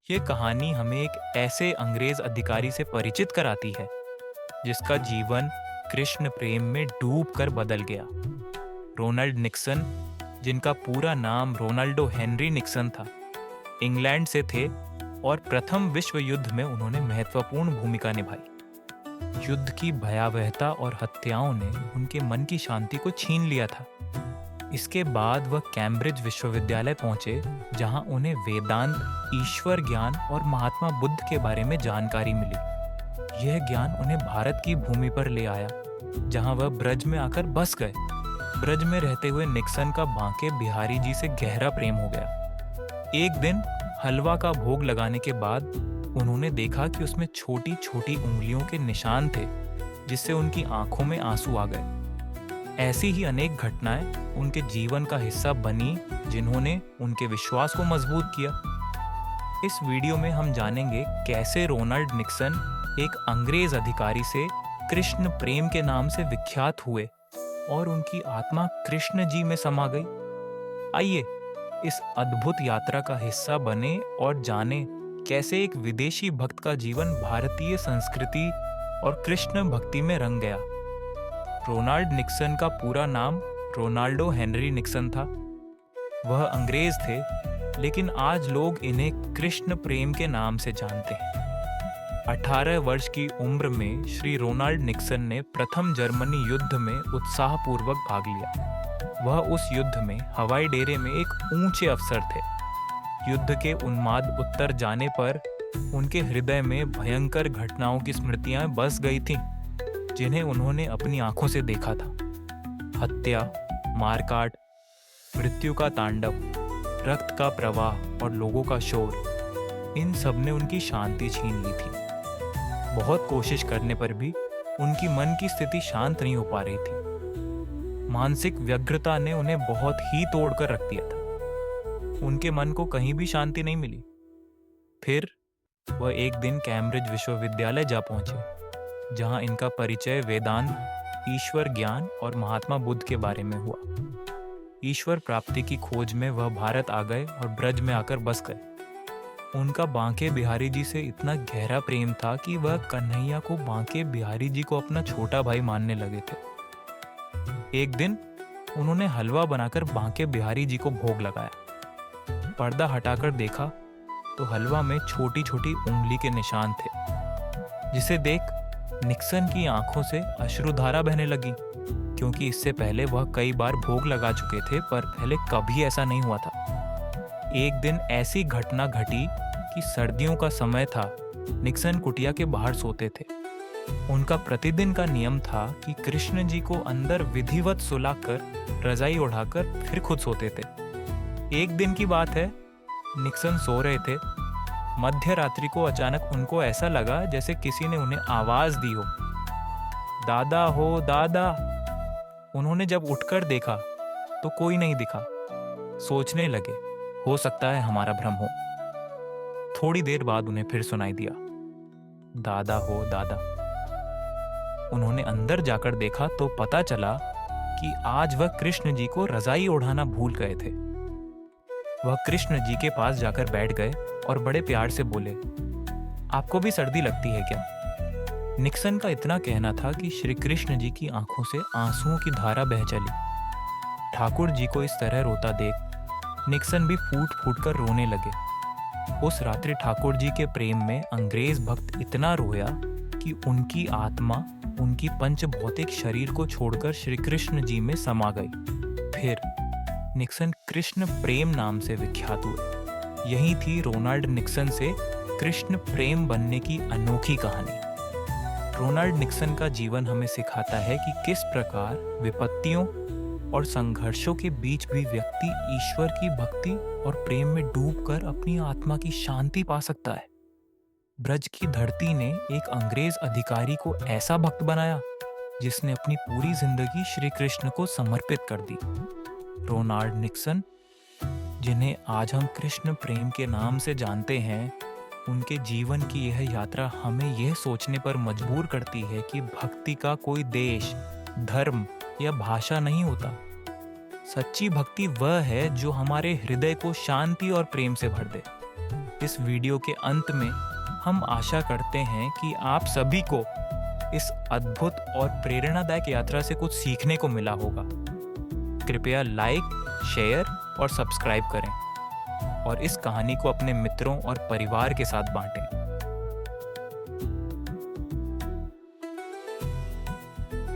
ये कहानी हमें एक ऐसे अंग्रेज अधिकारी से परिचित कराती है जिसका जीवन कृष्ण प्रेम में डूब कर बदल गया। रोनाल्ड निक्सन, जिनका पूरा नाम रोनाल्डो हेनरी निक्सन था, इंग्लैंड से थे और प्रथम विश्व युद्ध में उन्होंने महत्वपूर्ण भूमिका निभाई। युद्ध की भयावहता और हत्याओं ने उनके मन की शांति को छीन लिया था। इसके बाद वह कैम्ब्रिज विश्वविद्यालय पहुंचे, जहां उन्हें वेदांत, ईश्वर ज्ञान और महात्मा बुद्ध के बारे में जानकारी मिली। यह ज्ञान उन्हें भारत की भूमि पर ले आया, जहां वह ब्रज में आकर बस गए। ब्रज में रहते हुए निक्सन का बांके बिहारी जी से गहरा प्रेम हो गया। एक दिन हलवा का भोग लगाने के बाद उन्होंने देखा कि उसमें छोटी छोटी उंगलियों के निशान थे, जिससे उनकी आंखों में आंसू आ गए। ऐसी ही अनेक घटनाएं उनके जीवन का हिस्सा बनी, जिन्होंने उनके विश्वास को मजबूत किया। इस वीडियो में हम जानेंगे कैसे रोनाल्ड निक्सन एक अंग्रेज अधिकारी से कृष्ण प्रेम के नाम से विख्यात हुए और उनकी आत्मा कृष्ण जी में समा गई। आइए इस अद्भुत यात्रा का हिस्सा बने और जानें कैसे एक विदेशी भक्त का जीवन भारतीय संस्कृति और कृष्ण भक्ति में रंग गया। रोनाल्ड निक्सन का पूरा नाम रोनाल्डो हेनरी निक्सन था। वह अंग्रेज थे, लेकिन आज लोग इन्हें कृष्ण प्रेम के नाम से जानते हैं। 18 वर्ष की उम्र में श्री रोनाल्ड निक्सन ने प्रथम जर्मनी युद्ध में उत्साहपूर्वक भाग लिया। वह उस युद्ध में हवाई डेरे में एक ऊंचे अफसर थे। युद्ध के उन्माद उत्तर जाने पर उनके हृदय में भयंकर घटनाओं की स्मृतियां बस गई थीं, जिन्हें उन्होंने अपनी आंखों से देखा था। हत्या, मारकाट, मृत्यु का तांडव, रक्त का प्रवाह और लोगों का शोर, इन सब ने उनकी शांति छीन ली थी। बहुत कोशिश करने पर भी उनकी मन की स्थिति शांत नहीं हो पा रही थी। मानसिक व्यग्रता ने उन्हें बहुत ही तोड़कर रख दिया था। उनके मन को कहीं भी शांति नहीं मिली। फिर वह एक दिन कैम्ब्रिज विश्वविद्यालय जा पहुंचे, जहां इनका परिचय वेदांत, ईश्वर ज्ञान और महात्मा बुद्ध के बारे में हुआ। ईश्वर प्राप्ति की खोज में वह भारत आ गए और ब्रज में आकर बस गए। उनका बांके बिहारी जी से इतना गहरा प्रेम था कि वह कन्हैया को बांके बिहारी जी को अपना छोटा भाई मानने लगे थे। एक दिन उन्होंने हलवा बनाकर बांके बिहारी जी को भोग लगाया। पर्दा हटाकर देखा तो हलवा में छोटी छोटी उंगली के निशान थे, जिसे देख निक्सन की आंखों से अश्रुधारा बहने लगी, क्योंकि इससे पहले वह कई बार भोग लगा चुके थे, पर पहले कभी ऐसा नहीं हुआ था। एक दिन ऐसी घटना घटी कि सर्दियों का समय था। निक्सन कुटिया के बाहर सोते थे। उनका प्रतिदिन का नियम था कि कृष्ण जी को अंदर विधिवत सुलाकर रजाई ओढ़ाकर फिर खुद सोते थे। एक दिन की बात है, निक्सन सो रहे थे। मध्य रात्रि को अचानक उनको ऐसा लगा जैसे किसी ने उन्हें आवाज दी हो, दादा हो दादा। उन्होंने जब उठकर देखा तो कोई नहीं दिखा। सोचने लगे, हो सकता है हमारा भ्रम हो। थोड़ी देर बाद उन्हें फिर सुनाई दिया, दादा हो दादा। उन्होंने अंदर जाकर देखा तो पता चला कि आज वह कृष्ण जी को रजाई ओढ़ाना भूल गए थे। वह कृष्ण जी के पास जाकर बैठ गए और बड़े प्यार से बोले, आपको भी सर्दी लगती है क्या? निक्सन का इतना कहना था कि श्री कृष्ण जी की आंखों से आंसुओं की धारा बह चली। ठाकुर जी को इस तरह रोता देख निक्सन भी फूट फूट कर रोने लगे। उस रात्रि ठाकुर जी के प्रेम में अंग्रेज भक्त इतना रोया कि उनकी आत्मा उनकी पंच भौतिक शरीर को छोड़कर श्री कृष्ण जी में समा गई। फिर निक्सन कृष्ण प्रेम नाम से विख्यात हुए। यही थी रोनाल्ड निक्सन से कृष्ण प्रेम बनने की अनोखी कहानी। रोनाल्ड निक्सन का जीवन हमें सिखाता है कि किस प्रकार विपत्तियों और संघर्षों के बीच भी व्यक्ति ईश्वर की भक्ति और प्रेम में डूबकर अपनी आत्मा की शांति पा सकता है। ब्रज की धरती ने एक अंग्रेज अधिकारी को ऐसा भक्त बनाया जिसने अपनी पूरी जिंदगी श्री कृष्ण को समर्पित कर दी। रोनाल्ड निक्सन, जिन्हें आज हम कृष्ण प्रेम के नाम से जानते हैं, उनके जीवन की यह यात्रा हमें यह सोचने पर मजबूर करती है कि भक्ति का कोई देश, धर्म या भाषा नहीं होता। सच्ची भक्ति वह है जो हमारे हृदय को शांति और प्रेम से भर दे। इस वीडियो के अंत में हम आशा करते हैं कि आप सभी को इस अद्भुत और प्रेरणादायक यात्रा से कुछ सीखने को मिला होगा। कृपया लाइक, शेयर और सब्सक्राइब करें और इस कहानी को अपने मित्रों और परिवार के साथ बांटें।